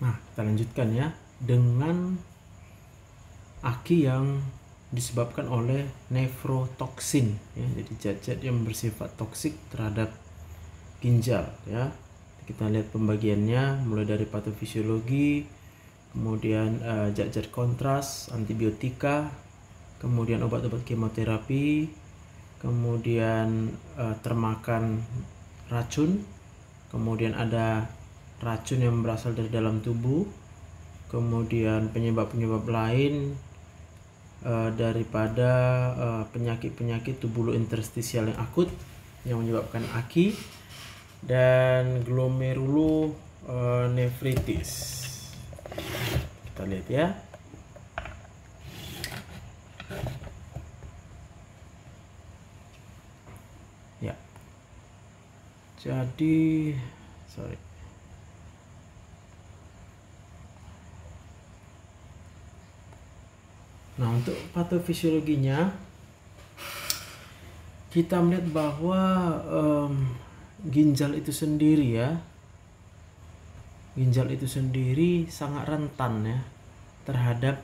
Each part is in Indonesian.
Nah, kita lanjutkan ya dengan aki yang disebabkan oleh nefrotoksin ya. Jadi zat-zat yang bersifat toksik terhadap ginjal ya. Kita lihat pembagiannya mulai dari patofisiologi, kemudian zat-zat kontras, antibiotika, kemudian obat-obat kemoterapi, kemudian termakan racun, kemudian ada racun yang berasal dari dalam tubuh, kemudian penyebab-penyebab lain daripada penyakit-penyakit tubulointerstisial yang akut yang menyebabkan aki, dan glomerulonefritis. Kita lihat ya. Ya. Jadi, Nah, untuk patofisiologinya kita melihat bahwa ginjal itu sendiri sangat rentan ya terhadap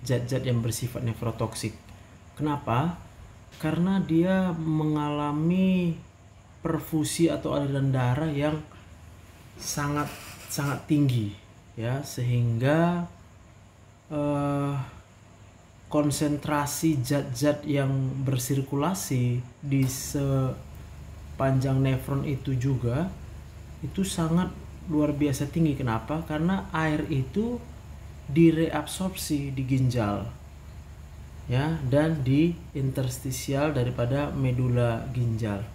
zat-zat yang bersifat nefrotoksik. Kenapa? Karena dia mengalami perfusi atau aliran darah yang sangat tinggi ya, sehingga konsentrasi zat-zat yang bersirkulasi di sepanjang nefron itu juga itu sangat luar biasa tinggi. Kenapa? Karena air itu direabsorpsi di ginjal ya, dan di interstisial daripada medula ginjal,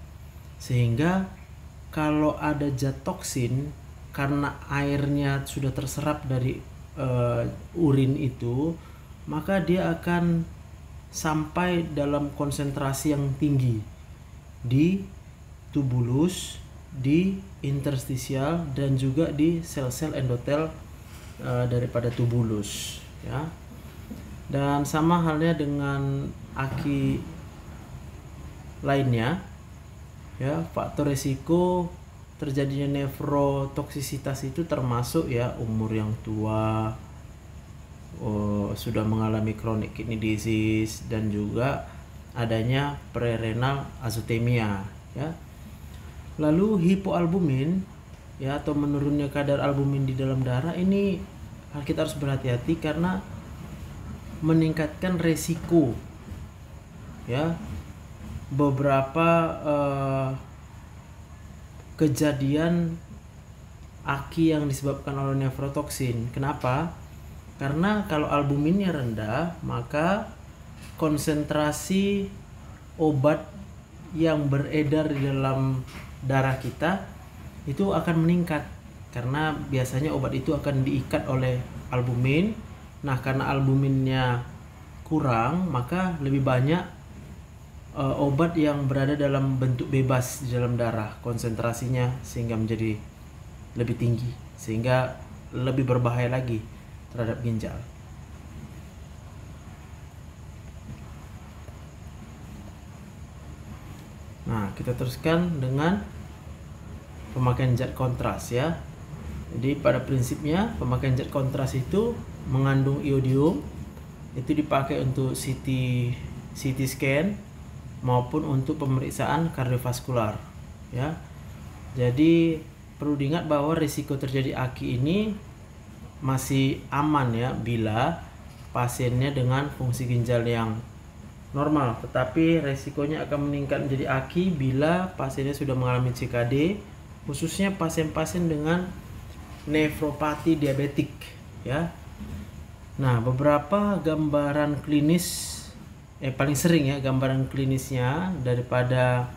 sehingga kalau ada zat toksin karena airnya sudah terserap dari urin itu, maka dia akan sampai dalam konsentrasi yang tinggi di tubulus, di interstisial, dan juga di sel-sel endotel daripada tubulus ya. Dan sama halnya dengan aki lainnya ya, faktor resiko terjadinya nefrotoksisitas itu termasuk ya umur yang tua, sudah mengalami chronic kidney disease, dan juga adanya prerenal azotemia ya. Lalu hipoalbumin ya, atau menurunnya kadar albumin di dalam darah ini kita harus berhati-hati karena meningkatkan resiko ya beberapa kejadian aki yang disebabkan oleh nefrotoksin. Kenapa? Karena kalau albuminnya rendah, maka konsentrasi obat yang beredar di dalam darah kita itu akan meningkat, karena biasanya obat itu akan diikat oleh albumin. Nah, karena albuminnya kurang, maka lebih banyak obat yang berada dalam bentuk bebas di dalam darah, konsentrasinya sehingga menjadi lebih tinggi, sehingga lebih berbahaya lagi terhadap ginjal. Nah, kita teruskan dengan pemakaian zat kontras ya. Jadi pada prinsipnya pemakaian zat kontras itu mengandung iodium, itu dipakai untuk CT scan maupun untuk pemeriksaan kardiovaskular ya. Jadi perlu diingat bahwa risiko terjadi aki ini masih aman ya bila pasiennya dengan fungsi ginjal yang normal, tetapi resikonya akan meningkat menjadi aki bila pasiennya sudah mengalami CKD, khususnya pasien-pasien dengan nefropati diabetik ya. Nah, beberapa gambaran klinis paling sering ya gambaran klinisnya daripada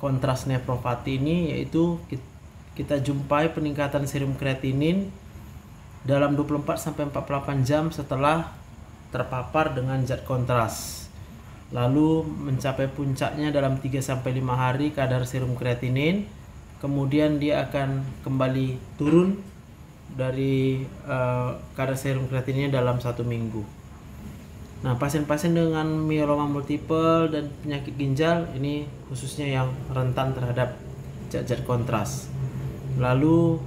kontras nefropati ini, yaitu kita jumpai peningkatan serum kreatinin dalam 24 sampai 48 jam setelah terpapar dengan zat kontras. Lalu mencapai puncaknya dalam 3 sampai 5 hari kadar serum kreatinin. Kemudian dia akan kembali turun dari kadar serum kreatininnya dalam 1 minggu. Nah, pasien-pasien dengan myeloma multiple dan penyakit ginjal ini khususnya yang rentan terhadap zat-zat kontras. Lalu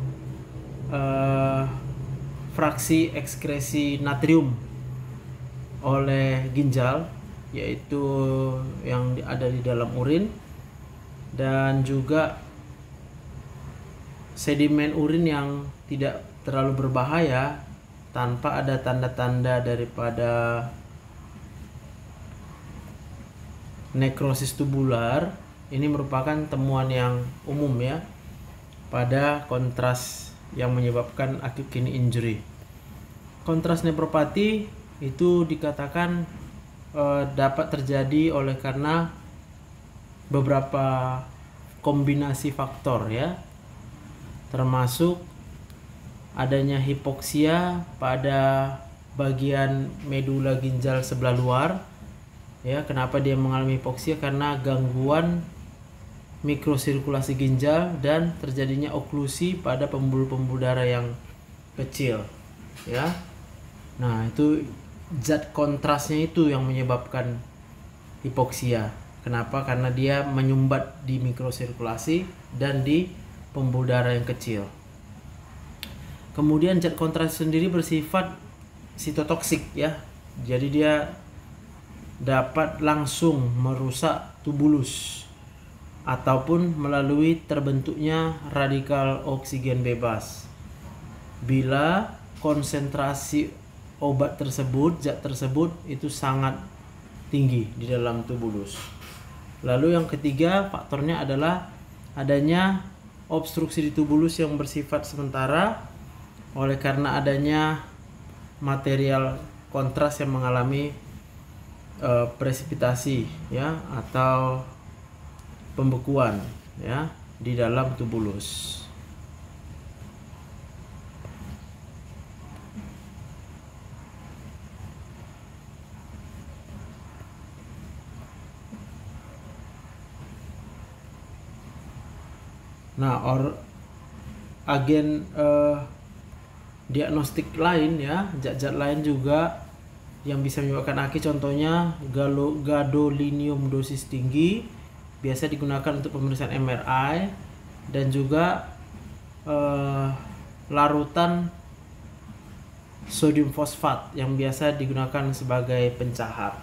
fraksi ekskresi natrium oleh ginjal, yaitu yang ada di dalam urin, dan juga sedimen urin yang tidak terlalu berbahaya tanpa ada tanda-tanda daripada nekrosis tubular. Ini merupakan temuan yang umum ya pada kontras yang menyebabkan acute kidney injury. Kontras nefropati itu dikatakan dapat terjadi oleh karena beberapa kombinasi faktor ya, termasuk adanya hipoksia pada bagian medula ginjal sebelah luar ya. Kenapa dia mengalami hipoksia? Karena gangguan mikrosirkulasi ginjal dan terjadinya oklusi pada pembuluh-pembuluh darah yang kecil ya. Nah, itu zat kontrasnya itu yang menyebabkan hipoksia. Kenapa? Karena dia menyumbat di mikrosirkulasi dan di pembuluh darah yang kecil. Kemudian zat kontras sendiri bersifat sitotoksik ya. Jadi dia dapat langsung merusak tubulus ataupun melalui terbentuknya radikal oksigen bebas. Bila konsentrasi obat tersebut, zat tersebut itu sangat tinggi di dalam tubulus. Lalu yang ketiga faktornya adalah adanya obstruksi di tubulus yang bersifat sementara oleh karena adanya material kontras yang mengalami presipitasi ya atau pembekuan ya di dalam tubulus. Nah, agen diagnostik lain ya, zat-zat lain juga yang bisa menyebabkan AKI, contohnya gadolinium dosis tinggi biasa digunakan untuk pemeriksaan MRI, dan juga larutan sodium fosfat yang biasa digunakan sebagai pencahar.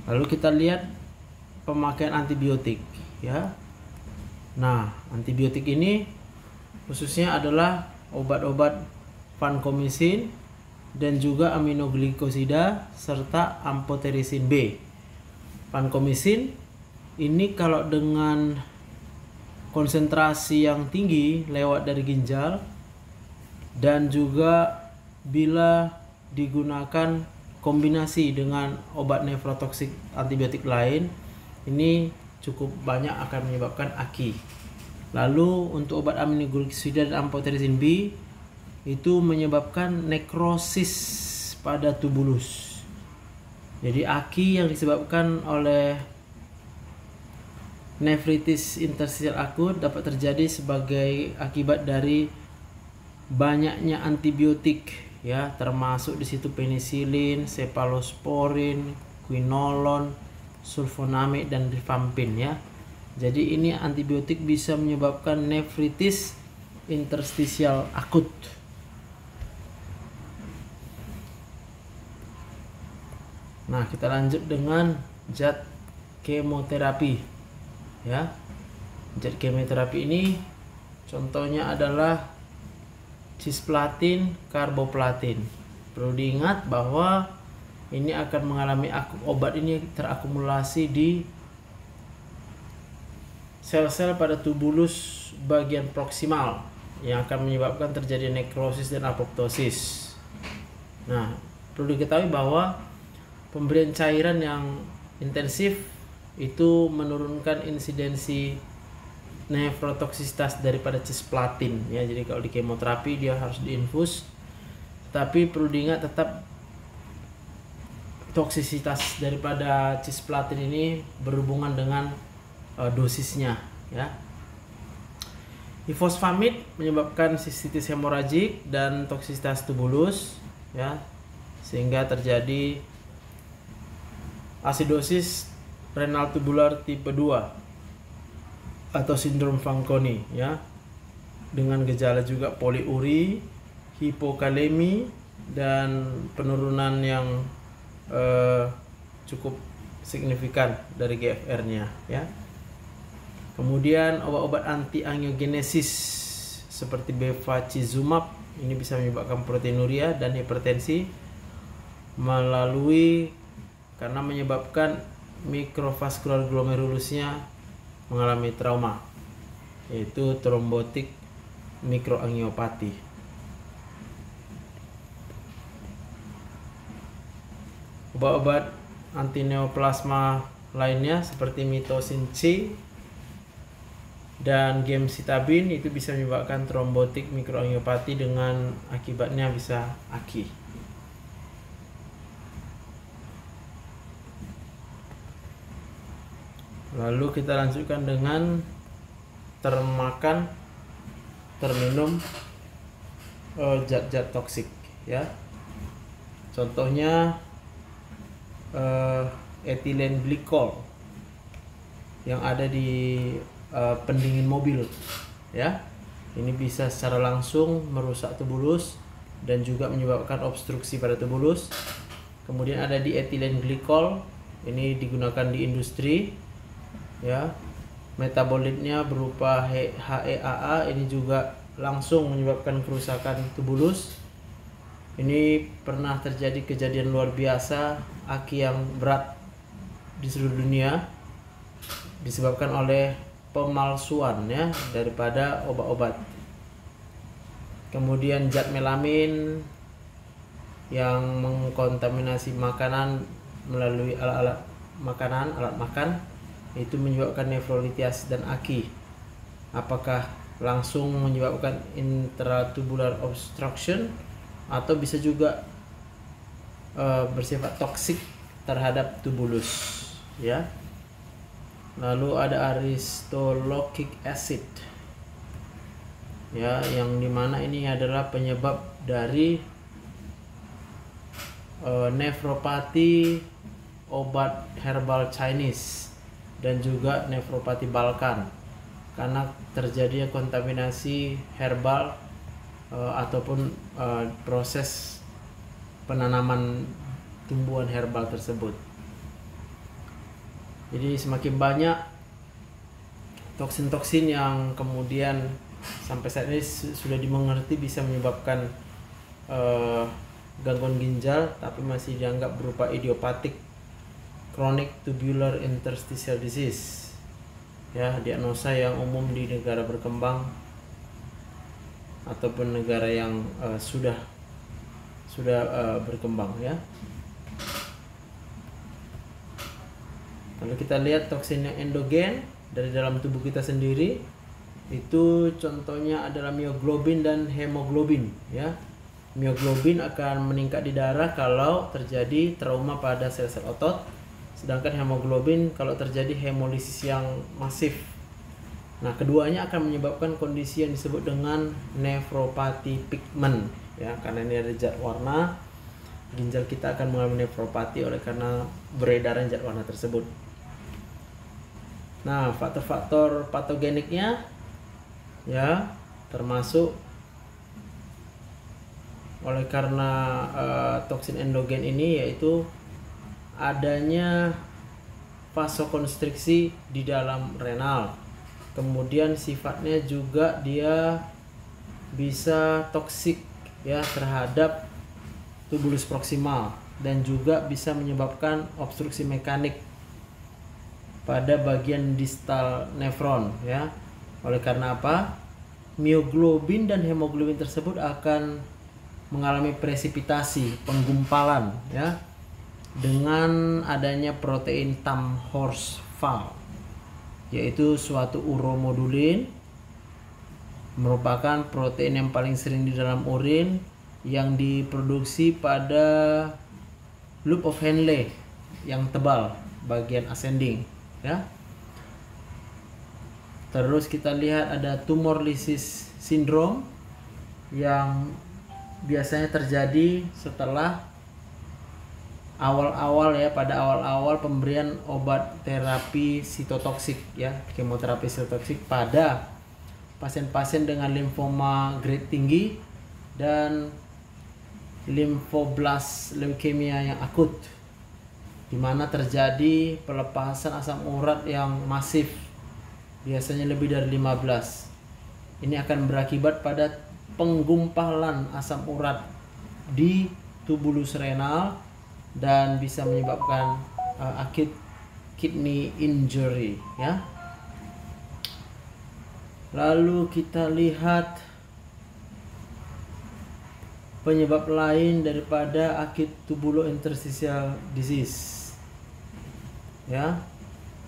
Lalu kita lihat pemakaian antibiotik ya. Nah, antibiotik ini khususnya adalah obat-obat vancomycin dan juga aminoglikosida serta amphotericin B. Vancomycin ini kalau dengan konsentrasi yang tinggi lewat dari ginjal, dan juga bila digunakan kombinasi dengan obat nefrotoksik antibiotik lain, ini cukup banyak akan menyebabkan AKI. Lalu untuk obat aminoglikosida dan amphotericin B itu menyebabkan nekrosis pada tubulus. Jadi AKI yang disebabkan oleh nefritis interstisial akut dapat terjadi sebagai akibat dari banyaknya antibiotik ya, termasuk di situ penisilin, cephalosporin, quinolone, sulfonamid dan rifampin ya. Jadi ini antibiotik bisa menyebabkan nefritis interstisial akut. Nah, kita lanjut dengan zat kemoterapi ya. Zat kemoterapi ini contohnya adalah cisplatin, karboplatin. Perlu diingat bahwa ini akan mengalami obat ini terakumulasi di sel-sel pada tubulus bagian proksimal yang akan menyebabkan terjadi nekrosis dan apoptosis. Nah, perlu diketahui bahwa pemberian cairan yang intensif itu menurunkan insidensi nefrotoksisitas daripada cisplatin ya. Jadi kalau di kemoterapi dia harus diinfus, tapi perlu diingat tetap toksisitas daripada cisplatin ini berhubungan dengan dosisnya ya. Ifosfamid menyebabkan sistitis hemoragik dan toksisitas tubulus ya, sehingga terjadi asidosis renal tubular tipe 2 atau sindrom Fanconi ya. dengan gejala juga poliuri, hipokalemi, dan penurunan yang cukup signifikan dari GFR-nya ya. Kemudian obat-obat anti angiogenesis seperti bevacizumab ini bisa menyebabkan proteinuria dan hipertensi karena menyebabkan mikrovaskular glomerulusnya mengalami trauma, yaitu trombotik mikroangiopati. Obat-obat anti neoplasma lainnya seperti mitosin C dan gemcitabine itu bisa menyebabkan trombotik mikroangiopati dengan akibatnya bisa AKI. Lalu kita lanjutkan dengan terminum zat-zat toksik ya. Contohnya etilen glikol yang ada di pendingin mobil ya. Ini bisa secara langsung merusak tubulus dan juga menyebabkan obstruksi pada tubulus. Kemudian ada di etilen glikol, ini digunakan di industri ya. Metabolitnya berupa HEAA, ini juga langsung menyebabkan kerusakan tubulus. Ini pernah terjadi kejadian luar biasa, AKI yang berat di seluruh dunia disebabkan oleh pemalsuan ya daripada obat-obat. Kemudian zat melamin yang mengkontaminasi makanan melalui alat makan itu menyebabkan nefrolitiasis dan AKI. Apakah langsung menyebabkan intratubular obstruction atau bisa juga bersifat toksik terhadap tubulus ya. Lalu ada aristolochic acid ya, yang dimana ini adalah penyebab dari nefropati obat herbal Chinese dan juga nefropati Balkan karena terjadinya kontaminasi herbal ataupun proses penanaman tumbuhan herbal tersebut. Jadi semakin banyak toksin-toksin yang kemudian sampai saat ini sudah dimengerti bisa menyebabkan gangguan ginjal, tapi masih dianggap berupa idiopatik chronic tubular interstitial disease ya, diagnosa yang umum di negara berkembang ataupun negara yang sudah berkembang ya. Lalu kita lihat toksin yang endogen dari dalam tubuh kita sendiri, itu contohnya adalah mioglobin dan hemoglobin ya. Mioglobin akan meningkat di darah kalau terjadi trauma pada sel-sel otot, sedangkan hemoglobin kalau terjadi hemolisis yang masif. Nah, keduanya akan menyebabkan kondisi yang disebut dengan nefropati pigment ya, karena ini ada zat warna, ginjal kita akan mengalami nefropati oleh karena beredaran zat warna tersebut. Nah, faktor-faktor patogeniknya ya termasuk oleh karena toksin endogen ini yaitu adanya vasokonstriksi di dalam renal. Kemudian sifatnya juga dia bisa toksik ya terhadap tubulus proksimal dan juga bisa menyebabkan obstruksi mekanik pada bagian distal nefron ya. Oleh karena apa? Mioglobin dan hemoglobin tersebut akan mengalami presipitasi, penggumpalan ya, dengan adanya protein Tam-Horsfall, yaitu suatu uromodulin, merupakan protein yang paling sering di dalam urin yang diproduksi pada loop of Henle yang tebal bagian ascending ya. Terus kita lihat ada tumor lysis syndrome yang biasanya terjadi setelah awal-awal ya, pada awal-awal pemberian obat terapi sitotoksik ya, kemoterapi sitotoksik pada pasien-pasien dengan limfoma grade tinggi dan limfoblast leukemia yang akut, di mana terjadi pelepasan asam urat yang masif, biasanya lebih dari 15. Ini akan berakibat pada penggumpalan asam urat di tubulus renal dan bisa menyebabkan acute kidney injury, ya. Lalu kita lihat penyebab lain daripada acute tubulointerstitial disease, ya.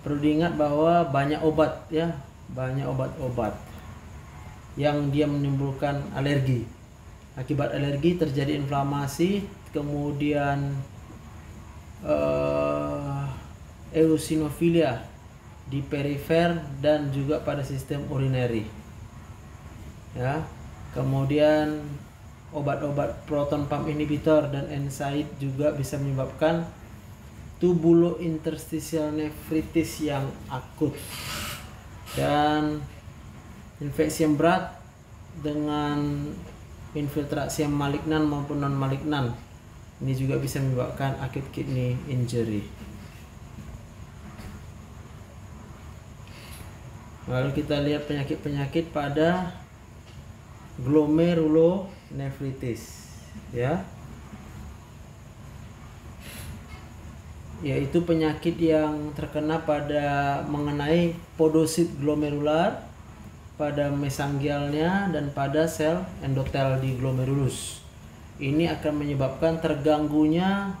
Perlu diingat bahwa banyak obat, ya, banyak obat-obat yang dia menimbulkan alergi. Akibat alergi terjadi inflamasi, kemudian eosinofilia di perifer dan juga pada sistem urinary, ya. Kemudian obat-obat proton pump inhibitor dan NSAID juga bisa menyebabkan tubulointerstitial nephritis yang akut, dan infeksi yang berat dengan infiltrasi yang malignan maupun non malignan ini juga bisa menyebabkan acute kidney injury. Lalu kita lihat penyakit-penyakit pada glomerulonefritis, ya, yaitu penyakit yang terkena pada mengenai podosit glomerular pada mesangialnya dan pada sel endotel di glomerulus. Ini akan menyebabkan terganggunya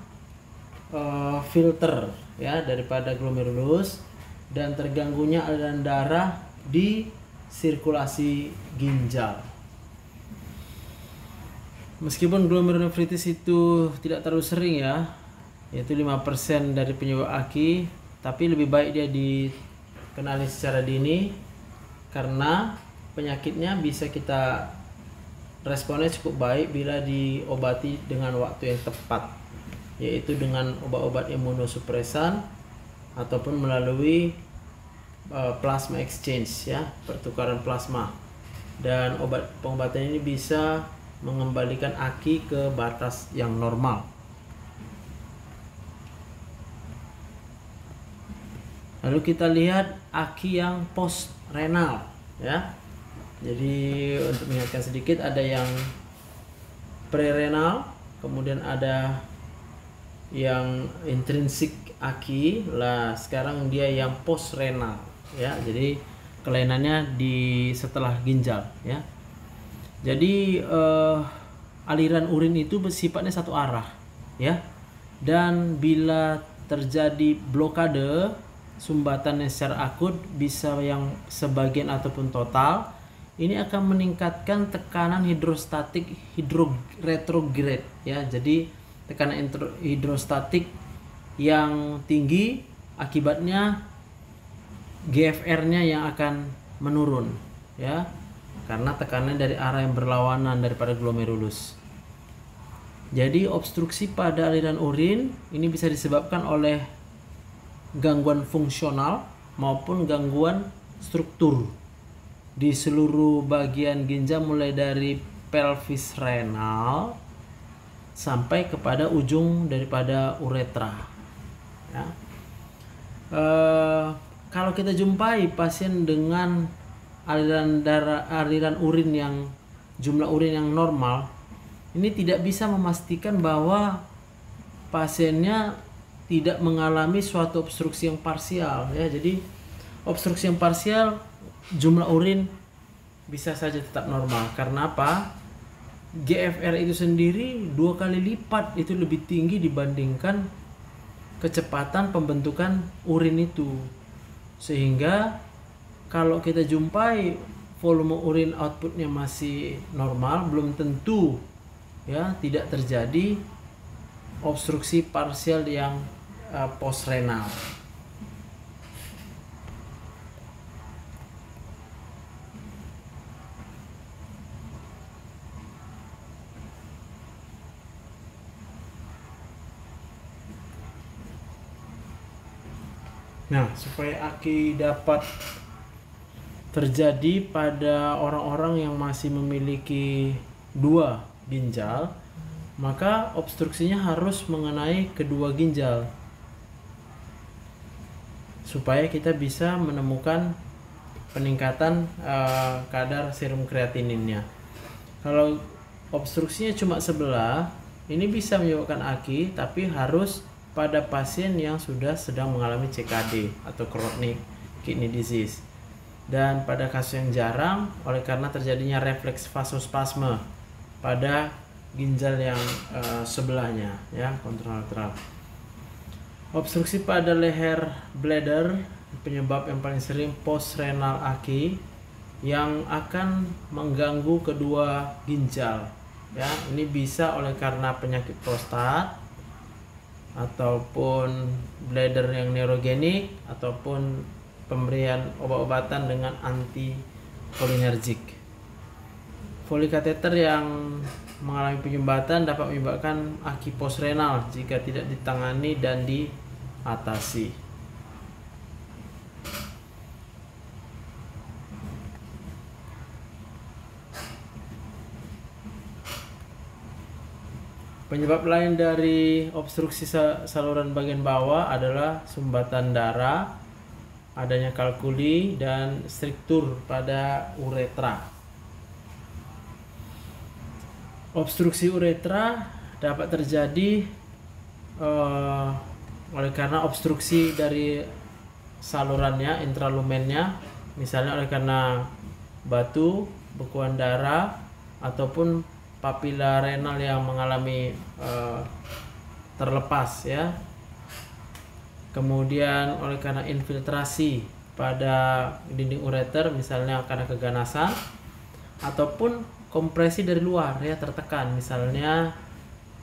filter, ya, daripada glomerulus dan terganggunya aliran darah di sirkulasi ginjal. Meskipun glomerulonefritis itu tidak terlalu sering, ya, yaitu 5% dari penyebab AKI, tapi lebih baik dia dikenali secara dini karena penyakitnya bisa kita responnya cukup baik bila diobati dengan waktu yang tepat, yaitu dengan obat-obat imunosupresan ataupun melalui plasma exchange, ya, pertukaran plasma. Dan pengobatan ini bisa mengembalikan AKI ke batas yang normal. Lalu kita lihat AKI yang post renal, ya. Jadi untuk mengingatkan sedikit, ada yang pre-renal, kemudian ada yang intrinsik AKI lah, sekarang dia yang post renal, ya. Jadi kelainannya di setelah ginjal, ya. Jadi aliran urin itu bersifatnya satu arah, ya. Dan bila terjadi blokade sumbatannya secara akut, bisa yang sebagian ataupun total, ini akan meningkatkan tekanan hidrostatik retrograde, ya. Jadi tekanan hidrostatik yang tinggi, akibatnya GFR-nya yang akan menurun, ya, karena tekanan dari arah yang berlawanan daripada glomerulus. Jadi obstruksi pada aliran urin ini bisa disebabkan oleh gangguan fungsional maupun gangguan struktur di seluruh bagian ginjal, mulai dari pelvis renal sampai kepada ujung daripada uretra, ya. Kalau kita jumpai pasien dengan aliran urin yang jumlah urin yang normal, ini tidak bisa memastikan bahwa pasiennya tidak mengalami suatu obstruksi yang parsial, ya. Jadi obstruksi yang parsial, jumlah urin bisa saja tetap normal. Karena apa? GFR itu sendiri 2 kali lipat itu lebih tinggi dibandingkan kecepatan pembentukan urin itu. Sehingga kalau kita jumpai volume urin outputnya masih normal, belum tentu, ya, tidak terjadi obstruksi parsial yang post renal. Nah, supaya AKI dapat terjadi pada orang-orang yang masih memiliki 2 ginjal, maka obstruksinya harus mengenai kedua ginjal supaya kita bisa menemukan peningkatan kadar serum kreatininnya. Kalau obstruksinya cuma sebelah, ini bisa menyebabkan AKI, tapi harus pada pasien yang sudah sedang mengalami CKD atau chronic kidney disease. Dan pada kasus yang jarang, oleh karena terjadinya refleks vasospasme pada ginjal yang sebelahnya, ya, kontralateral. Obstruksi pada leher bladder, penyebab yang paling sering postrenal AKI yang akan mengganggu kedua ginjal, ya. Ini bisa oleh karena penyakit prostat ataupun bladder yang neurogenik ataupun pemberian obat-obatan dengan anticholinergic. Foley kateter yang mengalami penyumbatan dapat menyebabkan AKI postrenal jika tidak ditangani dan diatasi. Penyebab lain dari obstruksi saluran bagian bawah adalah sumbatan darah, adanya kalkuli, dan struktur pada uretra. Obstruksi uretra dapat terjadi oleh karena obstruksi dari salurannya, intralumennya, misalnya oleh karena batu, bekuan darah, ataupun papila renal yang mengalami terlepas, ya. Kemudian oleh karena infiltrasi pada dinding ureter, misalnya karena keganasan, ataupun kompresi dari luar, ya, tertekan, misalnya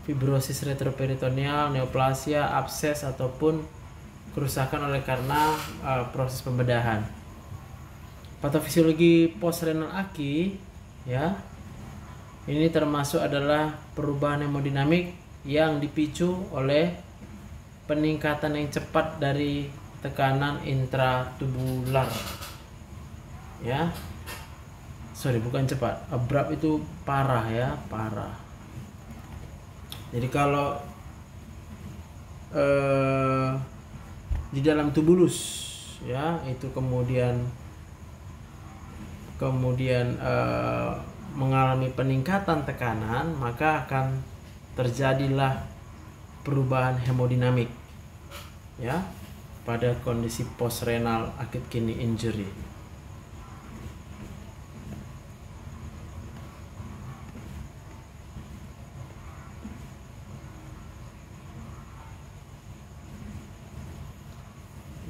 fibrosis retroperitoneal, neoplasia, abses, ataupun kerusakan oleh karena proses pembedahan. Patofisiologi postrenal AKI, ya, ini termasuk adalah perubahan hemodinamik yang dipicu oleh peningkatan yang cepat dari tekanan intratubular, ya. Bukan cepat, abrupt itu parah, ya, parah. Jadi kalau di dalam tubulus, ya, itu kemudian mengalami peningkatan tekanan, maka akan terjadilah perubahan hemodinamik, ya, pada kondisi postrenal acute kidney injury.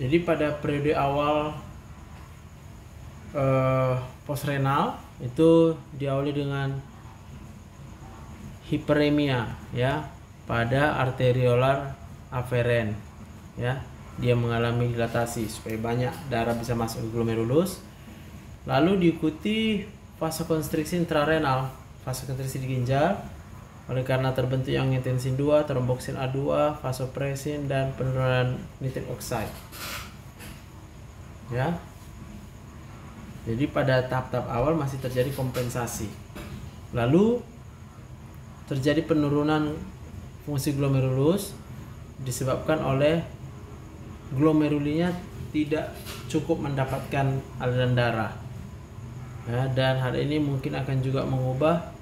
Jadi pada periode awal postrenal itu diawali dengan hiperemia, ya, pada arteriolar aferen, ya. Dia mengalami dilatasi supaya banyak darah bisa masuk ke glomerulus. Lalu diikuti vasokonstriksi intrarenal, vasokonstriksi di ginjal oleh karena terbentuk yang angiotensin 2, tromboksin A2, vasopresin, dan penurunan nitrik oxide, ya. Jadi pada tahap-tahap awal masih terjadi kompensasi. Lalu terjadi penurunan fungsi glomerulus disebabkan oleh glomerulinya tidak cukup mendapatkan aliran darah, ya, dan hal ini mungkin akan juga mengubah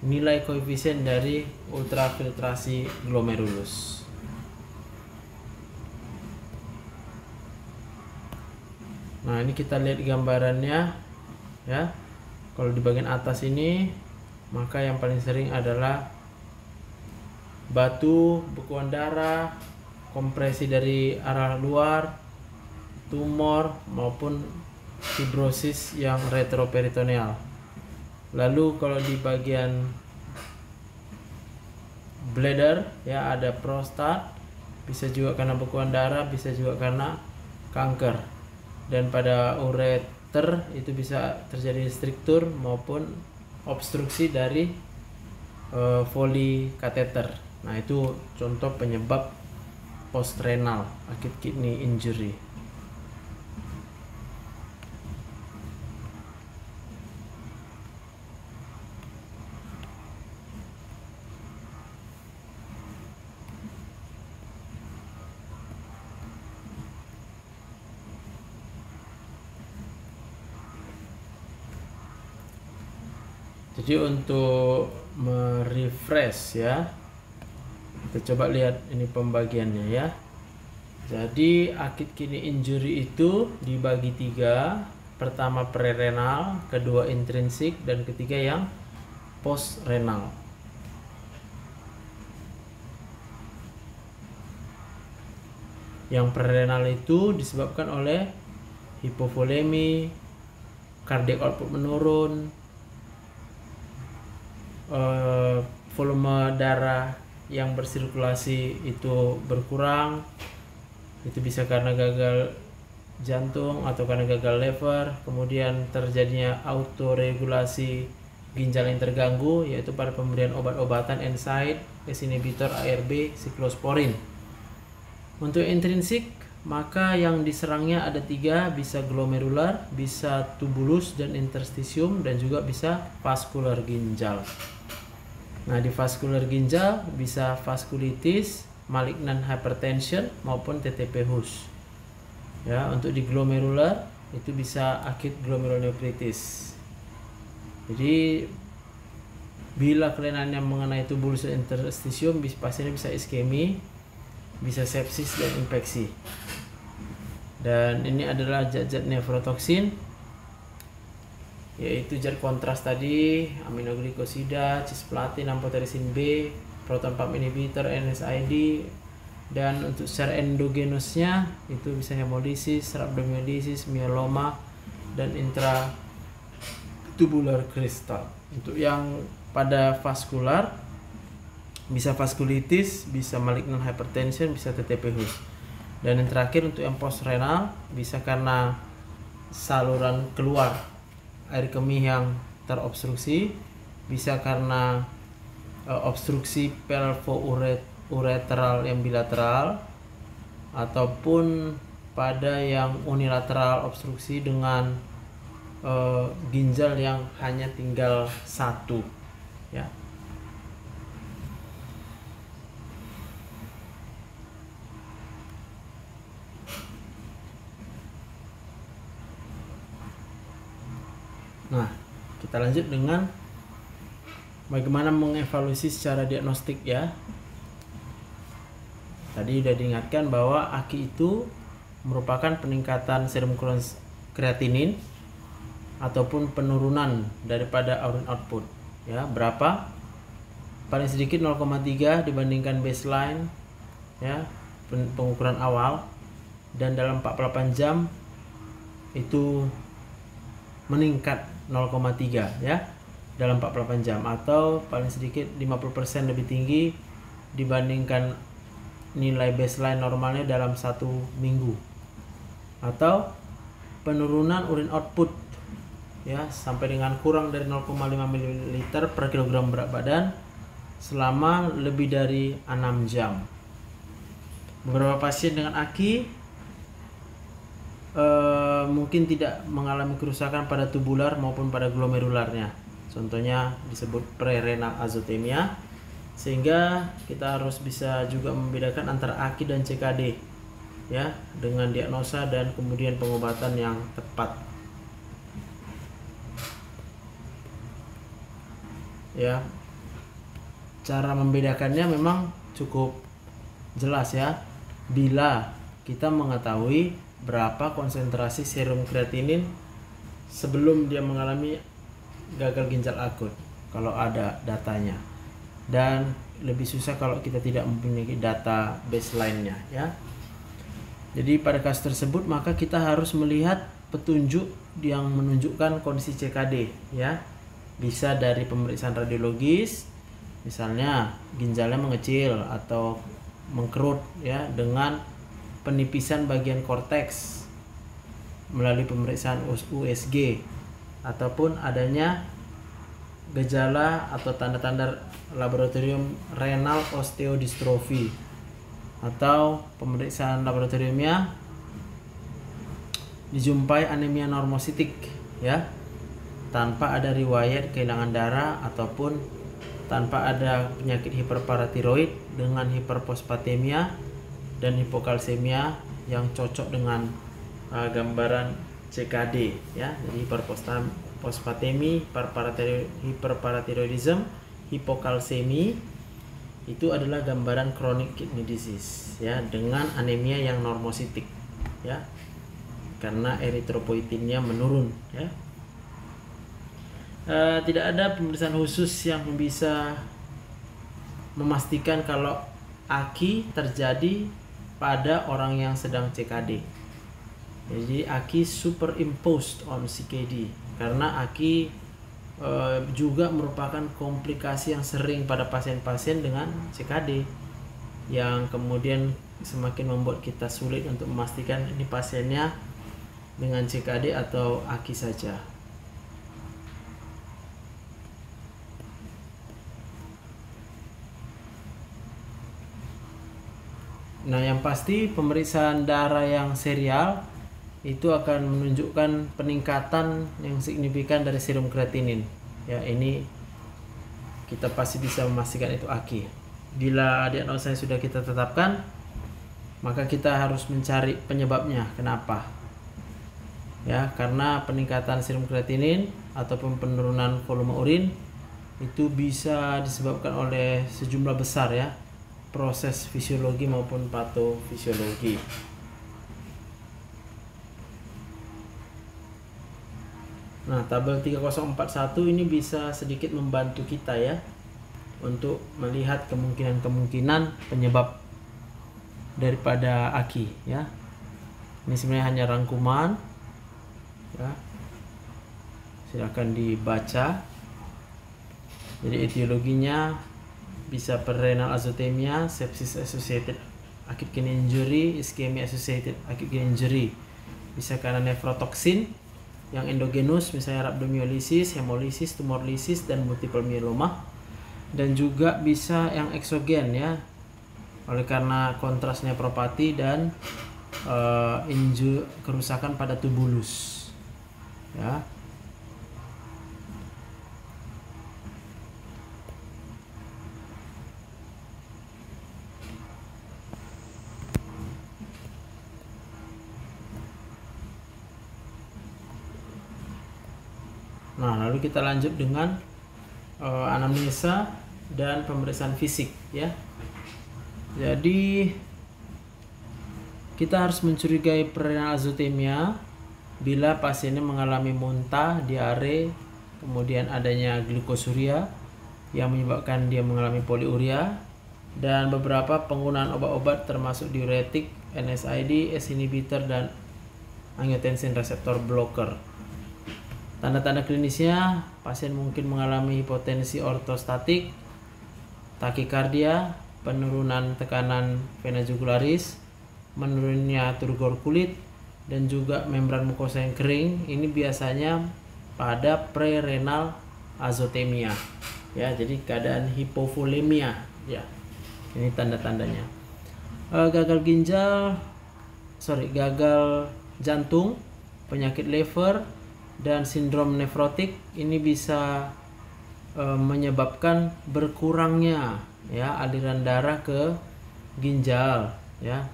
nilai koefisien dari ultrafiltrasi glomerulus. Nah, ini kita lihat gambarannya, ya. Kalau di bagian atas ini, maka yang paling sering adalah batu, bekuan darah, kompresi dari arah luar, tumor, maupun fibrosis yang retroperitoneal. Lalu kalau di bagian bladder, ya, ada prostat, bisa juga karena bekuan darah, bisa juga karena kanker. Dan pada ureter itu bisa terjadi struktur maupun obstruksi dari Foley kateter. Nah, itu contoh penyebab postrenal acute kidney injury. Jadi untuk merefresh ya, kita coba lihat ini pembagiannya ya. Jadi acute kidney injury itu dibagi 3. Pertama prerenal, kedua intrinsik, dan ketiga yang post renal. Yang prerenal itu disebabkan oleh hipovolemi, cardiac output menurun, volume darah yang bersirkulasi itu berkurang. Itu bisa karena gagal jantung atau karena gagal lever. Kemudian terjadinya autoregulasi ginjal yang terganggu, yaitu pada pemberian obat-obatan NSAID, ACE inhibitor, ARB, siklosporin. Untuk intrinsik, maka yang diserangnya ada 3, bisa glomerular, bisa tubulus dan interstisium, dan juga bisa vaskular ginjal. Nah, di vaskular ginjal bisa vaskulitis, malignant hypertension maupun TTP HUS. Ya, untuk di glomerular itu bisa acute glomerulonephritis. Jadi bila kelainannya mengenai tubulus dan interstisium, pasiennya bisa iskemi, bisa sepsis dan infeksi. Dan ini adalah zat-zat nefrotoksin, yaitu zat kontras tadi, aminoglikosida, cisplatin, amphotericin B, proton pump inhibitor, NSAID. Dan untuk secara endogenusnya itu bisa hemolisis, rhabdomyolysis, myeloma, dan intratubular kristal. Untuk yang pada vaskular bisa vaskulitis, bisa malignant hypertension, bisa TTP HUS. Dan yang terakhir untuk yang post renal bisa karena saluran keluar air kemih yang terobstruksi, bisa karena obstruksi pelvo-ureteral yang bilateral, ataupun pada yang unilateral obstruksi dengan ginjal yang hanya tinggal 1 ya. Nah, kita lanjut dengan bagaimana mengevaluasi secara diagnostik ya. Tadi sudah diingatkan bahwa AKI itu merupakan peningkatan serum kreatinin ataupun penurunan daripada urine output ya. Berapa? Paling sedikit 0,3 dibandingkan baseline ya, pengukuran awal, dan dalam 48 jam itu meningkat 0,3 ya dalam 48 jam, atau paling sedikit 50% lebih tinggi dibandingkan nilai baseline normalnya dalam 1 minggu, atau penurunan urine output ya sampai dengan kurang dari 0,5 ml per kilogram berat badan selama lebih dari 6 jam. Beberapa pasien dengan AKI mungkin tidak mengalami kerusakan pada tubular maupun pada glomerularnya. Contohnya disebut prerenal azotemia, sehingga kita harus bisa juga membedakan antara AKI dan CKD ya, dengan diagnosa dan kemudian pengobatan yang tepat ya. Cara membedakannya memang cukup jelas ya, bila kita mengetahui berapa konsentrasi serum kreatinin sebelum dia mengalami gagal ginjal akut, kalau ada datanya. Dan lebih susah kalau kita tidak mempunyai data baseline-nya ya. Jadi pada kasus tersebut maka kita harus melihat petunjuk yang menunjukkan kondisi CKD ya. Bisa dari pemeriksaan radiologis, misalnya ginjalnya mengecil atau mengkerut ya, dengan penipisan bagian korteks melalui pemeriksaan USG, ataupun adanya gejala atau tanda-tanda laboratorium renal osteodystrophy, atau pemeriksaan laboratoriumnya dijumpai anemia normositik ya, tanpa ada riwayat kehilangan darah ataupun tanpa ada penyakit hiperparatiroid dengan hiperfosfatemia dan hipokalsemia yang cocok dengan gambaran CKD ya. Jadi fosfatemi, hiperparatiroidism, hipokalsemi. Itu adalah gambaran chronic kidney disease ya, dengan anemia yang normositik ya, karena eritropoietinnya menurun ya. Tidak ada pemeriksaan khusus yang bisa memastikan kalau AKI terjadi pada orang yang sedang CKD. Jadi AKI superimposed on CKD, karena AKI juga merupakan komplikasi yang sering pada pasien-pasien dengan CKD, yang kemudian semakin membuat kita sulit untuk memastikan ini pasiennya dengan CKD atau AKI saja. Nah, yang pasti pemeriksaan darah yang serial itu akan menunjukkan peningkatan yang signifikan dari serum kreatinin. Ya, ini kita pasti bisa memastikan itu AKI. Bila diagnosa sudah kita tetapkan, maka kita harus mencari penyebabnya. Kenapa? Ya, karena peningkatan serum kreatinin ataupun penurunan volume urin itu bisa disebabkan oleh sejumlah besar ya, proses fisiologi maupun patofisiologi. Nah, tabel 3041 ini bisa sedikit membantu kita ya untuk melihat kemungkinan-kemungkinan penyebab daripada AKI ya. Ini sebenarnya hanya rangkuman ya. Silakan dibaca. Jadi etiologinya bisa renal azotemia, sepsis associated acute kidney injury, ischemia associated acute kidney injury. Bisa karena nefrotoksin yang endogenus, misalnya rhabdomyolysis, hemolisis, tumor lisis, dan multiple myeloma. Dan juga bisa yang eksogen ya, oleh karena kontras nefropati dan kerusakan pada tubulus ya. Nah, lalu kita lanjut dengan anamnesa dan pemeriksaan fisik ya. Jadi kita harus mencurigai perenal azotemia bila pasiennya mengalami muntah, diare, kemudian adanya glukosuria yang menyebabkan dia mengalami poliuria, dan beberapa penggunaan obat-obat termasuk diuretik, NSAID, ACE inhibitor, dan angiotensin receptor blocker. Tanda-tanda klinisnya, pasien mungkin mengalami hipotensi ortostatik, takikardia, penurunan tekanan vena jugularis, menurunnya turgor kulit, dan juga membran mukosa yang kering. Ini biasanya pada prerenal azotemia ya, jadi keadaan hipovolemia ya. Ini tanda-tandanya. Gagal jantung, penyakit liver, dan sindrom nefrotik ini bisa menyebabkan berkurangnya ya aliran darah ke ginjal ya,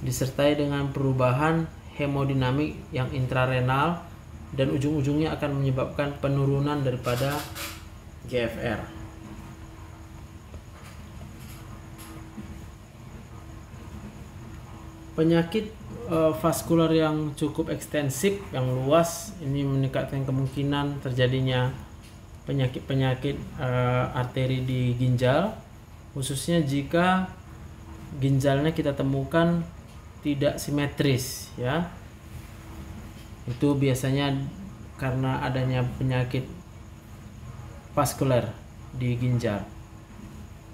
disertai dengan perubahan hemodinamik yang intrarenal, dan ujung-ujungnya akan menyebabkan penurunan daripada GFR. Penyakit vaskular yang cukup ekstensif, yang luas, ini meningkatkan kemungkinan terjadinya penyakit-penyakit arteri di ginjal, khususnya jika ginjalnya kita temukan tidak simetris ya. Itu biasanya karena adanya penyakit vaskular di ginjal.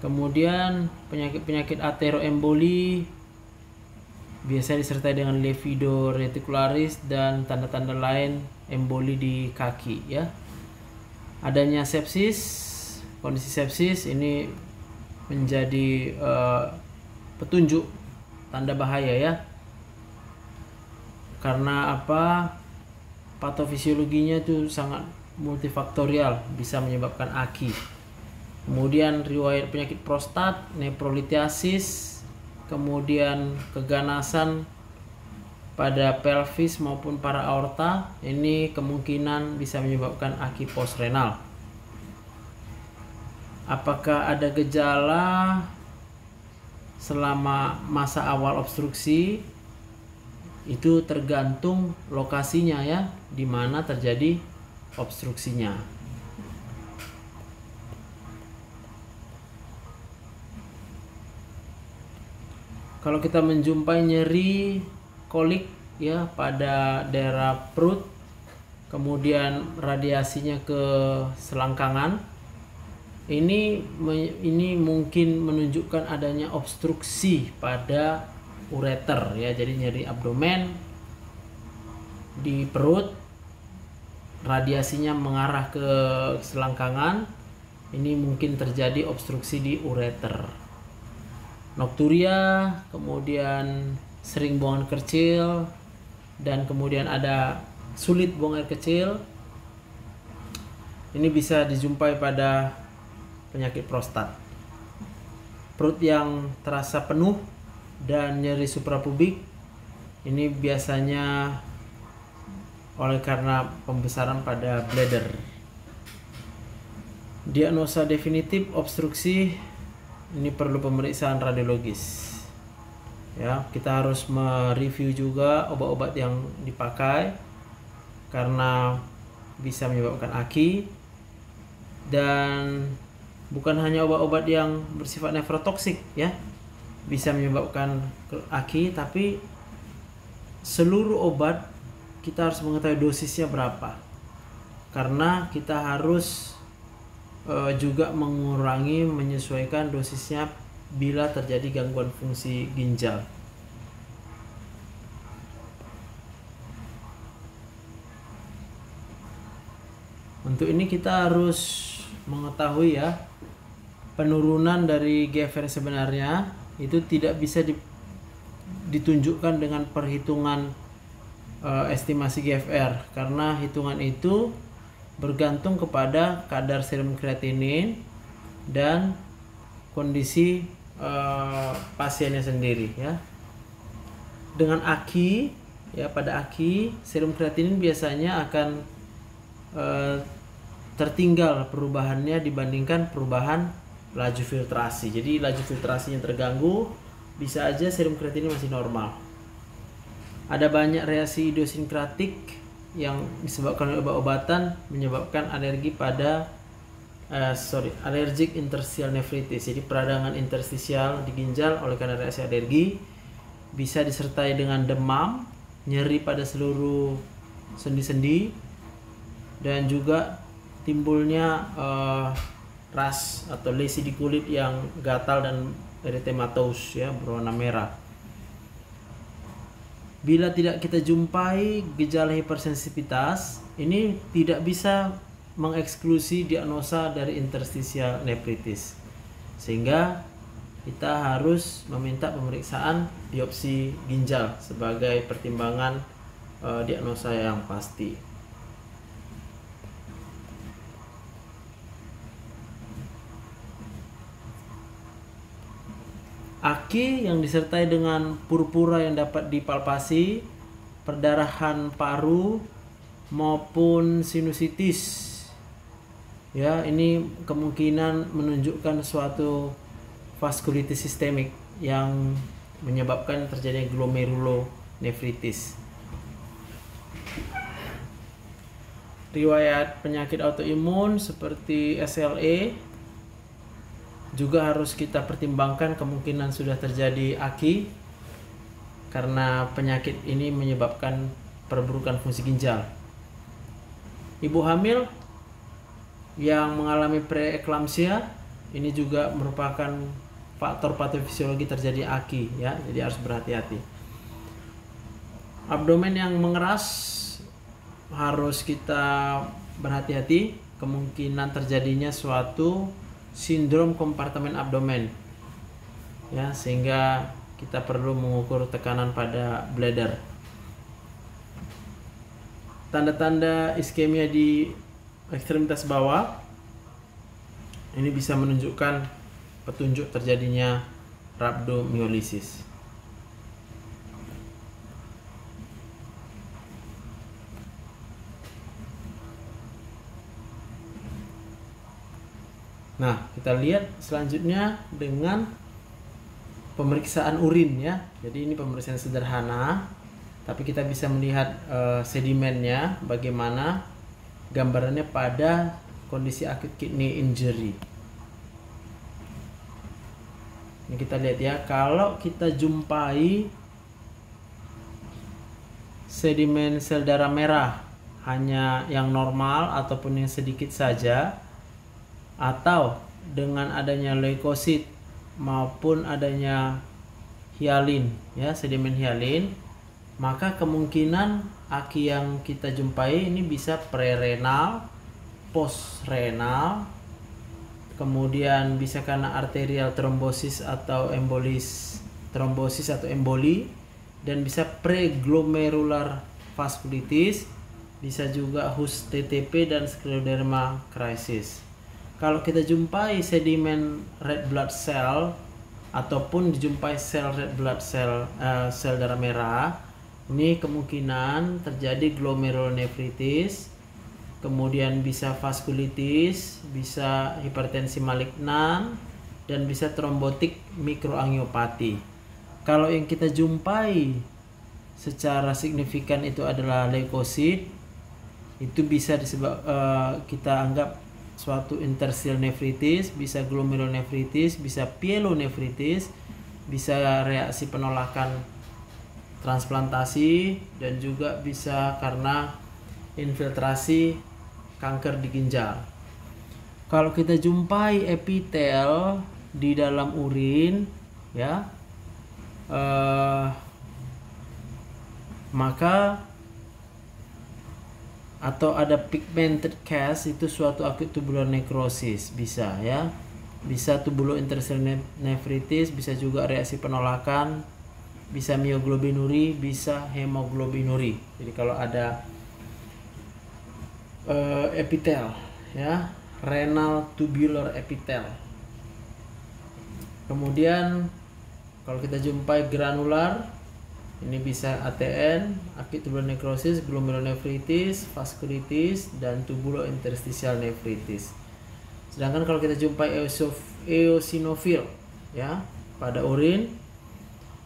Kemudian penyakit-penyakit ateroemboli biasanya disertai dengan levido reticularis dan tanda-tanda lain emboli di kaki ya. Adanya sepsis, kondisi sepsis ini menjadi petunjuk tanda bahaya ya. Karena apa? Patofisiologinya itu sangat multifaktorial, bisa menyebabkan AKI. Kemudian riwayat penyakit prostat, neprolitiasis, kemudian keganasan pada pelvis maupun para aorta, ini kemungkinan bisa menyebabkan aki postrenal. Apakah ada gejala selama masa awal obstruksi? Itu tergantung lokasinya ya, di mana terjadi obstruksinya. Kalau kita menjumpai nyeri kolik ya pada daerah perut, kemudian radiasinya ke selangkangan, ini mungkin menunjukkan adanya obstruksi pada ureter ya. Jadi nyeri abdomen di perut, radiasinya mengarah ke selangkangan, ini mungkin terjadi obstruksi di ureter. Nokturia, kemudian sering buang air kecil, dan kemudian ada sulit buang air kecil, ini bisa dijumpai pada penyakit prostat. Perut yang terasa penuh dan nyeri suprapubik, ini biasanya oleh karena pembesaran pada bladder. Diagnosa definitif obstruksi ini perlu pemeriksaan radiologis. Ya, kita harus mereview juga obat-obat yang dipakai karena bisa menyebabkan aki, dan bukan hanya obat-obat yang bersifat nefrotoksik ya, bisa menyebabkan aki, tapi seluruh obat kita harus mengetahui dosisnya berapa, karena kita harus juga menyesuaikan dosisnya bila terjadi gangguan fungsi ginjal. Untuk ini kita harus mengetahui ya, penurunan dari GFR sebenarnya itu tidak bisa ditunjukkan dengan perhitungan estimasi GFR, karena hitungan itu bergantung kepada kadar serum kreatinin dan kondisi pasiennya sendiri ya. Dengan aki ya, pada aki serum kreatinin biasanya akan tertinggal perubahannya dibandingkan perubahan laju filtrasi. Jadi laju filtrasinya terganggu, bisa aja serum kreatinin masih normal. Ada banyak reaksi idiosinkratik yang disebabkan oleh obat-obatan menyebabkan alergi pada allergic interstitial nephritis. Jadi peradangan interstisial di ginjal oleh karena reaksi alergi, bisa disertai dengan demam, nyeri pada seluruh sendi-sendi, dan juga timbulnya ras atau lesi di kulit yang gatal dan erythematous ya, berwarna merah. Bila tidak kita jumpai gejala hipersensitivitas, ini tidak bisa mengeksklusi diagnosa dari interstitial nephritis, sehingga kita harus meminta pemeriksaan biopsi ginjal sebagai pertimbangan diagnosa yang pasti. Aki yang disertai dengan purpura yang dapat dipalpasi, perdarahan paru maupun sinusitis. Ya, ini kemungkinan menunjukkan suatu vaskulitis sistemik yang menyebabkan terjadinya glomerulonefritis. Riwayat penyakit autoimun seperti SLE juga harus kita pertimbangkan, kemungkinan sudah terjadi aki karena penyakit ini menyebabkan perburukan fungsi ginjal. Ibu hamil yang mengalami preeklamsia ini juga merupakan faktor patofisiologi terjadi aki ya, jadi harus berhati-hati. Abdomen yang mengeras harus kita berhati-hati, kemungkinan terjadinya suatu sindrom kompartemen abdomen ya, sehingga kita perlu mengukur tekanan pada bladder. Tanda-tanda iskemia di ekstremitas bawah ini bisa menunjukkan petunjuk terjadinya rhabdomyolysis. Nah, kita lihat selanjutnya dengan pemeriksaan urin ya. Jadi ini pemeriksaan sederhana, tapi kita bisa melihat sedimennya bagaimana gambarannya pada kondisi acute kidney injury. Ini kita lihat ya, kalau kita jumpai sedimen sel darah merah hanya yang normal ataupun yang sedikit saja, atau dengan adanya leukosit maupun adanya hialin ya, sedimen hialin, maka kemungkinan aki yang kita jumpai ini bisa prerenal, postrenal, kemudian bisa karena arterial trombosis atau embolis, trombosis atau emboli, dan bisa preglomerular vasculitis, bisa juga HUS TTP dan scleroderma crisis. Kalau kita jumpai sedimen red blood cell ataupun dijumpai sel red blood cell, sel darah merah, ini kemungkinan terjadi glomerulonefritis, kemudian bisa vaskulitis, bisa hipertensi malignan, dan bisa trombotik mikroangiopati. Kalau yang kita jumpai secara signifikan itu adalah leukosit, itu bisa kita anggap suatu interstitial nefritis, bisa glomerulonefritis, bisa pyelonefritis, bisa reaksi penolakan transplantasi, dan juga bisa karena infiltrasi kanker di ginjal. Kalau kita jumpai epitel di dalam urin ya, maka atau ada pigmented cast, itu suatu acute tubular necrosis, bisa ya, bisa tubulointerstitial nefritis, bisa juga reaksi penolakan, bisa myoglobinuri, bisa hemoglobinuri. Jadi kalau ada epitel ya, renal tubular epitel. Kemudian kalau kita jumpai granular, ini bisa ATN, acute tubular necrosis, glomerulonefritis, vaskulitis, dan tubulointerstitial nefritis. Sedangkan kalau kita jumpai eosinofil ya pada urin,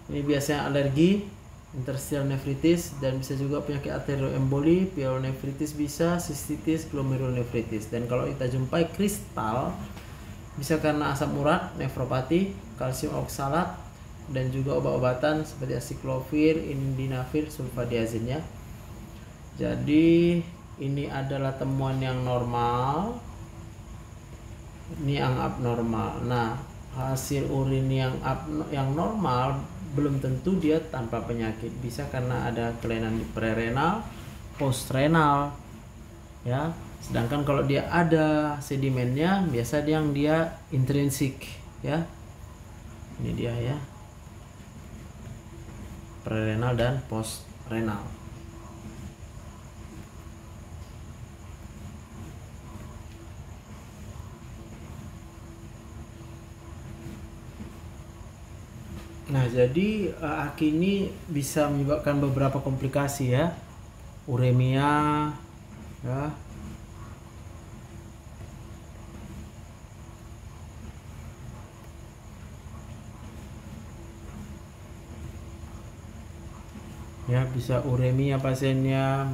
ini biasanya alergi, interstitial nefritis, dan bisa juga penyakit arterioemboli, pyelonefritis bisa, sistitis, glomerulonefritis. Dan kalau kita jumpai kristal, bisa karena asam urat, nefropati, kalsium oksalat, dan juga obat-obatan seperti acyclovir, indinavir, sulfadiazin ya. Jadi ini adalah temuan yang normal, ini yang abnormal. Nah, hasil urin yang normal belum tentu dia tanpa penyakit, bisa karena ada kelainan di prerenal, postrenal ya. Sedangkan kalau dia ada sedimennya, biasa dia intrinsik ya. Ini dia ya, prerenal dan postrenal. Nah, jadi aki ini bisa menyebabkan beberapa komplikasi ya, uremia ya, ya, bisa uremia pasiennya,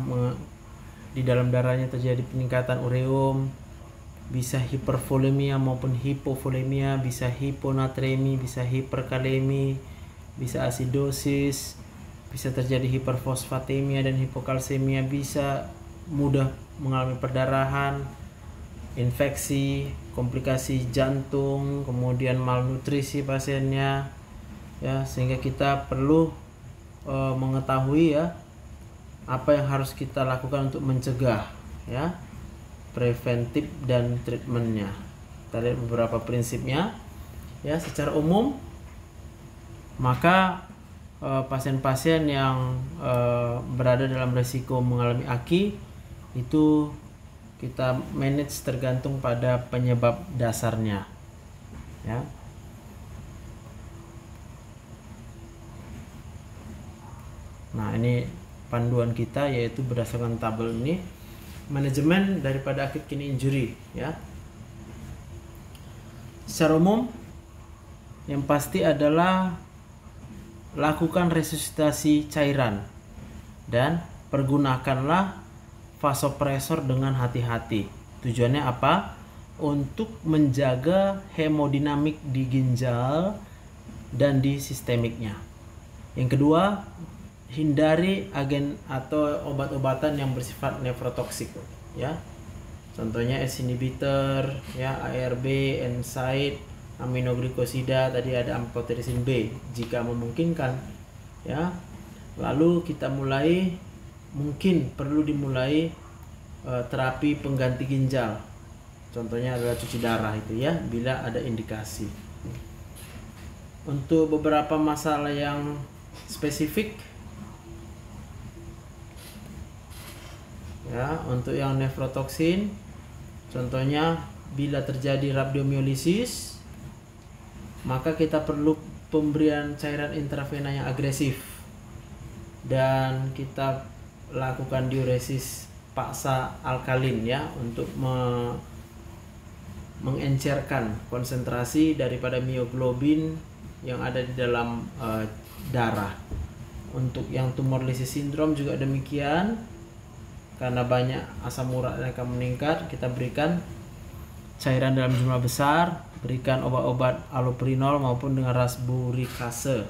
di dalam darahnya terjadi peningkatan ureum, bisa hipervolemia maupun hipovolemia, bisa hiponatremi, bisa hiperkalemi, bisa asidosis, bisa terjadi hiperfosfatemia dan hipokalsemia, bisa mudah mengalami perdarahan, infeksi, komplikasi jantung, kemudian malnutrisi pasiennya ya, sehingga kita perlu mengetahui ya apa yang harus kita lakukan untuk mencegah ya, preventif dan treatmentnya. Kita lihat beberapa prinsipnya ya. Secara umum, maka pasien-pasien yang berada dalam risiko mengalami aki itu kita manage tergantung pada penyebab dasarnya ya. Nah, ini panduan kita, yaitu berdasarkan tabel ini, manajemen daripada acute kidney injury ya. Secara umum yang pasti adalah lakukan resusitasi cairan dan pergunakanlah vasopresor dengan hati-hati. Tujuannya apa? Untuk menjaga hemodinamik di ginjal dan di sistemiknya. Yang kedua, hindari agen atau obat-obatan yang bersifat nefrotoksik, ya. Contohnya ACE inhibitor, ya, ARB, NSAID, aminoglikosida, tadi ada amphotericin B jika memungkinkan, ya. Lalu kita mungkin perlu dimulai terapi pengganti ginjal. Contohnya adalah cuci darah itu, ya, bila ada indikasi. Untuk beberapa masalah yang spesifik, ya, untuk yang nefrotoksin, contohnya bila terjadi rhabdomyolysis, maka kita perlu pemberian cairan intravena yang agresif dan kita lakukan diuresis paksa alkalin, ya, untuk mengencerkan konsentrasi daripada mioglobin yang ada di dalam darah. Untuk yang tumor lysis sindrom juga demikian, karena banyak asam urat yang akan meningkat, kita berikan cairan dalam jumlah besar, berikan obat-obat allopurinol maupun dengan rasburicase.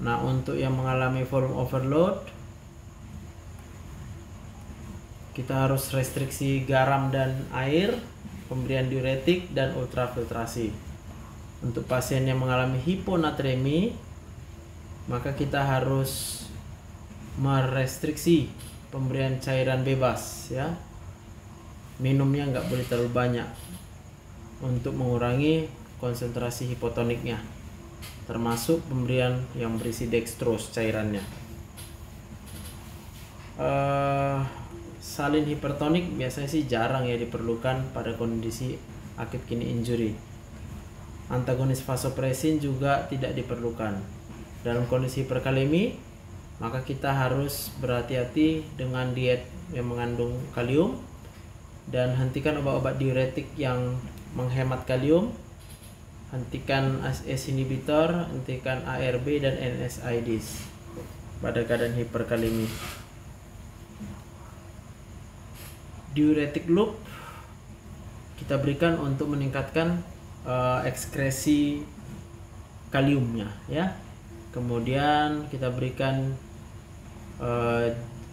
Nah, untuk yang mengalami volume overload, kita harus restriksi garam dan air, pemberian diuretik dan ultrafiltrasi. Untuk pasien yang mengalami hiponatremi, maka kita harus merestriksi pemberian cairan bebas, ya. Minumnya nggak boleh terlalu banyak untuk mengurangi konsentrasi hipotoniknya, termasuk pemberian yang berisi dextrose cairannya. Salin hipertonik biasanya sih jarang ya diperlukan pada kondisi acute kidney injury. Antagonis vasopressin juga tidak diperlukan. Dalam kondisi hiperkalemi, maka kita harus berhati-hati dengan diet yang mengandung kalium dan hentikan obat-obat diuretik yang menghemat kalium, hentikan ACE inhibitor, hentikan ARB dan NSAIDs pada keadaan hiperkalemi. Diuretik loop kita berikan untuk meningkatkan ekskresi kaliumnya, ya. Kemudian kita berikan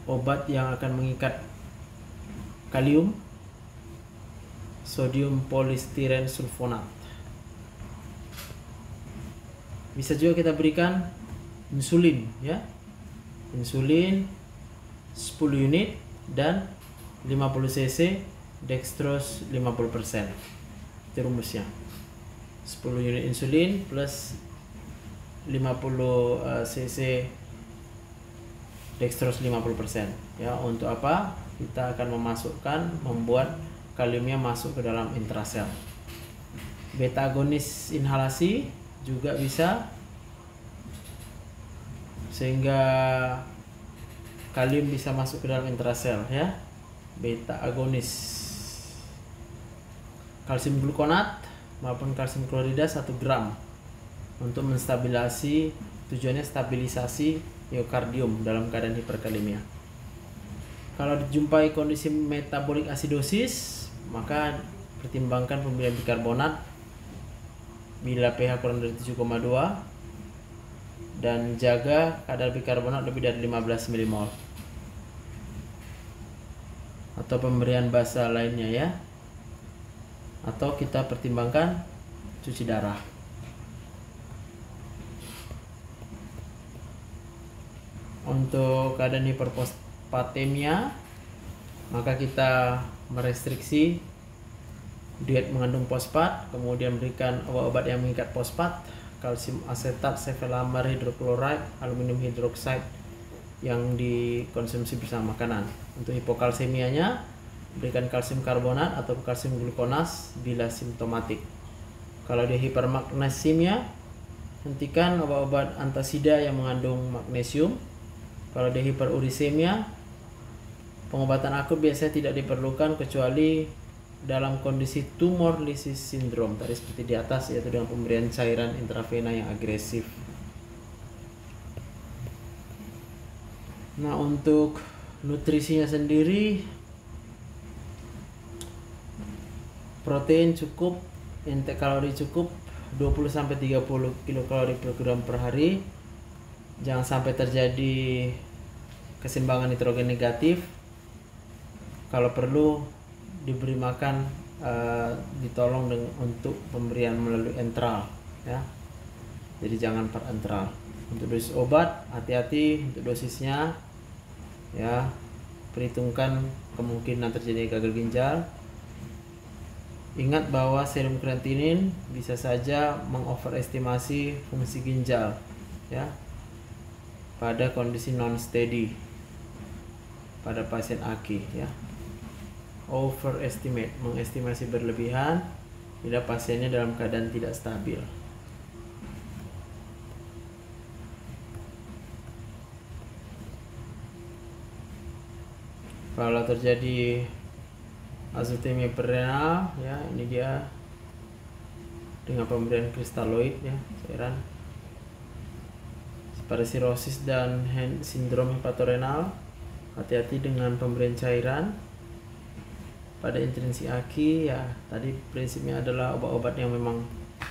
obat yang akan mengikat kalium, sodium polistiren sulfonat. Bisa juga kita berikan insulin, ya. Insulin 10 unit dan 50 cc dextrose 50%. Itu rumusnya. 10 unit insulin plus 50 cc dextrose 50%. Ya, untuk apa? Kita akan membuat kaliumnya masuk ke dalam intrasel. Beta agonis inhalasi juga bisa, sehingga kalium bisa masuk ke dalam intrasel, ya. Beta agonis. Kalsium glukonat maupun kalsium klorida 1 gram untuk menstabilisasi, tujuannya stabilisasi miokardium dalam keadaan hiperkalemia. Kalau dijumpai kondisi metabolic acidosis, maka pertimbangkan pemberian bikarbonat bila pH kurang dari 7,2 dan jaga kadar bikarbonat lebih dari 15 mmol. Atau pemberian basa lainnya, ya. Atau kita pertimbangkan cuci darah. Untuk keadaan hiperfosfatemia, maka kita merestriksi diet mengandung fosfat, kemudian berikan obat-obat yang mengikat fosfat, kalsium asetat, sevelamer hidroklorid, aluminium hidroksida yang dikonsumsi bersama makanan. Untuk hipokalsemianya, berikan kalsium karbonat atau kalsium glukonas bila simptomatik. Kalau di hipermagnesemia, hentikan obat-obat antasida yang mengandung magnesium. Kalau di hiperurisemia, pengobatan akut biasanya tidak diperlukan kecuali dalam kondisi tumor lysis syndrome tadi seperti di atas, yaitu dengan pemberian cairan intravena yang agresif. Nah, untuk nutrisinya sendiri, protein cukup, intake kalori cukup 20-30 kilokalori per gram per hari. Jangan sampai terjadi keseimbangan nitrogen negatif. Kalau perlu diberi makan, ditolong untuk pemberian melalui enteral ya. Jadi jangan per enteral. Untuk dosis obat, hati-hati untuk dosisnya ya. Perhitungkan kemungkinan terjadi gagal ginjal. Ingat bahwa serum kreatinin bisa saja mengoverestimasi fungsi ginjal ya pada kondisi non steady pada pasien aki ya. Overestimate, mengestimasi berlebihan bila pasiennya dalam keadaan tidak stabil. Kalau terjadi azotemia perirenal ya, ini dia dengan pemberian kristaloid ya, cairan. Pada sirosis dan sindrom hepatorenal, hati-hati dengan pemberian cairan. Pada intrinsi aki ya, tadi prinsipnya adalah obat-obat yang memang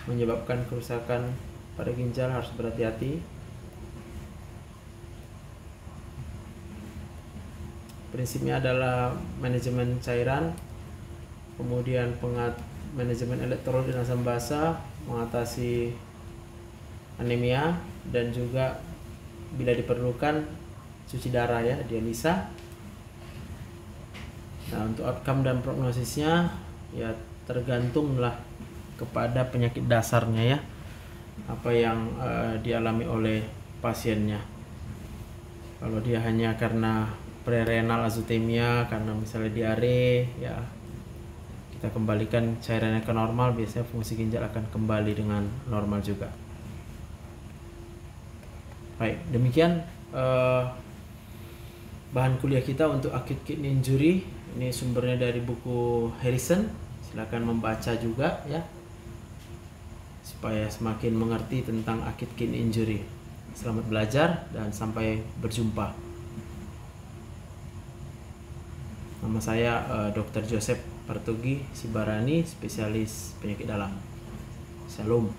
menyebabkan kerusakan pada ginjal harus berhati-hati. Prinsipnya adalah manajemen cairan, kemudian manajemen elektrolit dan asam basa, mengatasi anemia, dan juga bila diperlukan cuci darah ya, dialisa. Nah, untuk outcome dan prognosisnya ya tergantunglah kepada penyakit dasarnya ya, apa yang dialami oleh pasiennya. Kalau dia hanya karena prerenal azotemia, karena misalnya diare ya, kita kembalikan cairannya ke normal, biasanya fungsi ginjal akan kembali dengan normal juga. Baik, demikian bahan kuliah kita untuk acute kidney injury. Ini sumbernya dari buku Harrison, silakan membaca juga ya, supaya semakin mengerti tentang acute kidney injury. Selamat belajar dan sampai berjumpa. Nama saya Dr. Joseph Partogi Sibarani, spesialis penyakit dalam. Shalom.